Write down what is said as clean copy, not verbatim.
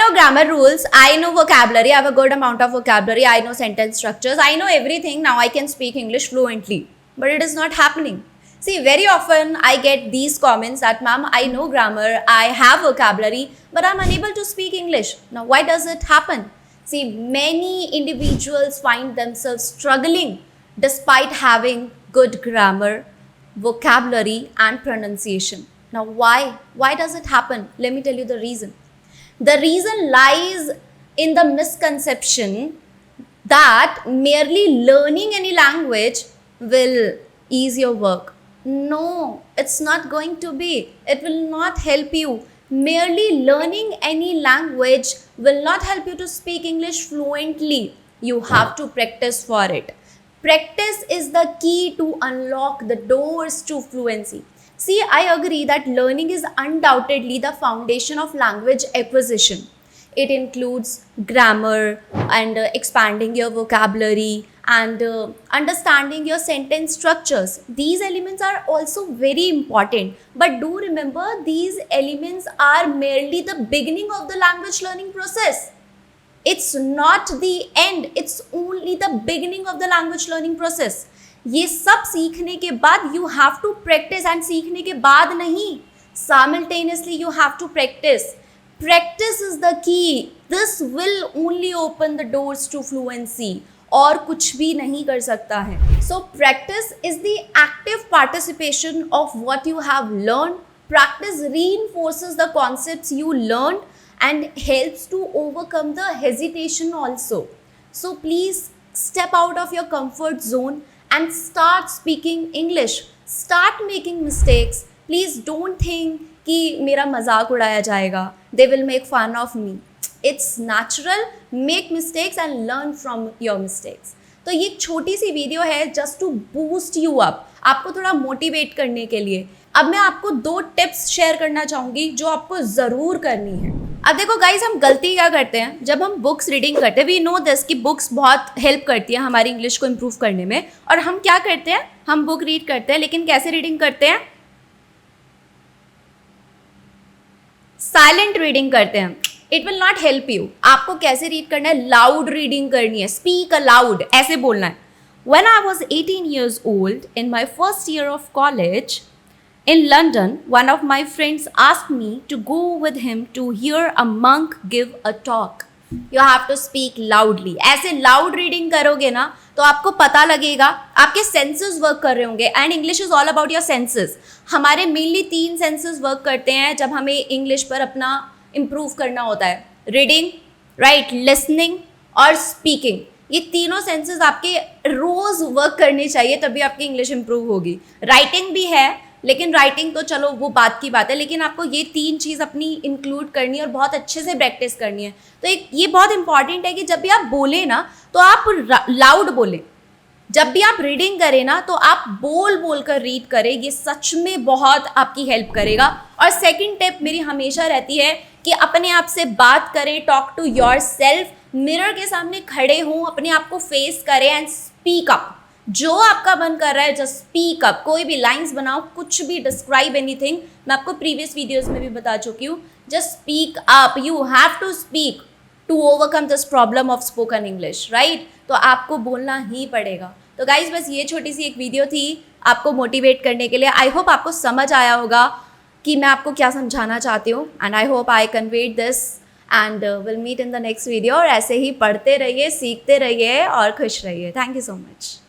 know grammar rules, I know vocabulary, I have a good amount of vocabulary, I know sentence structures, I know everything, now I can speak English fluently. But it is not happening. See, very often I get these comments that, ma'am, I know grammar, I have vocabulary, but I'm unable to speak English. Now, why does it happen? See, many individuals find themselves struggling despite having good grammar, vocabulary, and pronunciation. Now, why? Why does it happen? Let me tell you the reason. The reason lies in the misconception that merely learning any language will ease your work. No, it's not going to be. It will not help you. Merely learning any language will not help you to speak English fluently. You have to practice for it. Practice is the key to unlock the doors to fluency. See, I agree that learning is undoubtedly the foundation of language acquisition. It includes grammar and expanding your vocabulary and understanding your sentence structures. These elements are also very important. But do remember, these elements are merely the beginning of the language learning process. It's not the end, it's only the beginning of the language learning process. ये सब सीखने के बाद you have to practice, and सीखने के बाद नहीं, simultaneously you have to practice. Practice is the key. This will only open the doors to fluency. और कुछ भी नहीं कर सकता है. So practice is the active participation of what you have learned. Practice reinforces the concepts you learned and helps to overcome the hesitation also. So please step out of your comfort zone and start speaking English. Start making mistakes. Please don't think कि मेरा मजाक उड़ाया जाएगा. They will make fun of me. It's natural. Make mistakes and learn from your mistakes. तो ये एक छोटी सी video है just to boost you up, आपको थोड़ा मोटिवेट करने के लिए. अब मैं आपको 2 टिप्स शेयर करना चाहूँगी जो आपको ज़रूर करनी है. अब देखो गाइज, हम गलती क्या करते हैं जब हम बुक्स रीडिंग करते हैं. वी नो दिस कि बुक्स बहुत हेल्प करती है हमारी इंग्लिश को इम्प्रूव करने में. और हम क्या करते हैं, हम बुक रीड करते हैं, लेकिन कैसे रीडिंग करते हैं? साइलेंट रीडिंग करते हैं. It will not help you. आपको कैसे रीड करना है? लाउड रीडिंग करनी है. स्पीक अलाउड, ऐसे बोलना है. When I was 18 years old, in my first year of college in London, one of my friends asked me to go with him to hear a monk give a talk. You have to speak loudly. ऐसे loud reading करोगे ना तो आपको पता लगेगा, आपके senses work कर रहे होंगे. And English is all about your senses. हमारे mainly 3 senses work करते हैं जब हमें English पर अपना improve करना होता है. Reading, right, listening और speaking. ये तीनों सेंसेस आपके रोज वर्क करने चाहिए, तभी आपकी इंग्लिश इंप्रूव होगी. राइटिंग भी है, लेकिन राइटिंग तो चलो वो बात की बात है, लेकिन आपको ये 3 चीज़ अपनी इंक्लूड करनी है और बहुत अच्छे से प्रैक्टिस करनी है. तो एक ये बहुत इंपॉर्टेंट है कि जब भी आप बोलें ना तो आप लाउड बोलें. जब भी आप रीडिंग करें ना तो आप बोल बोल कर रीड करें. ये सच में बहुत आपकी हेल्प करेगा. और सेकंड टिप मेरी हमेशा रहती है कि अपने आप से बात करें. Talk to yourself. Mirror के सामने खड़े हों, अपने आप को फेस करें एंड स्पीक अप. जो आपका मन कर रहा है जस्ट स्पीक अप. कोई भी लाइंस बनाओ, कुछ भी, डिस्क्राइब एनीथिंग. मैं आपको प्रीवियस वीडियोस में भी बता चुकी हूँ. Just speak up. You have to speak to overcome this problem of spoken English, right. तो आपको बोलना ही पड़ेगा. तो गाइज, बस ये छोटी सी एक वीडियो थी आपको मोटिवेट करने के लिए. आई होप आपको समझ आया होगा कि मैं आपको क्या समझाना चाहती हूँ. And I hope I conveyed this and will meet in the next video. और ऐसे ही पढ़ते रहिए, सीखते रहिए और खुश रहिए. Thank you so much.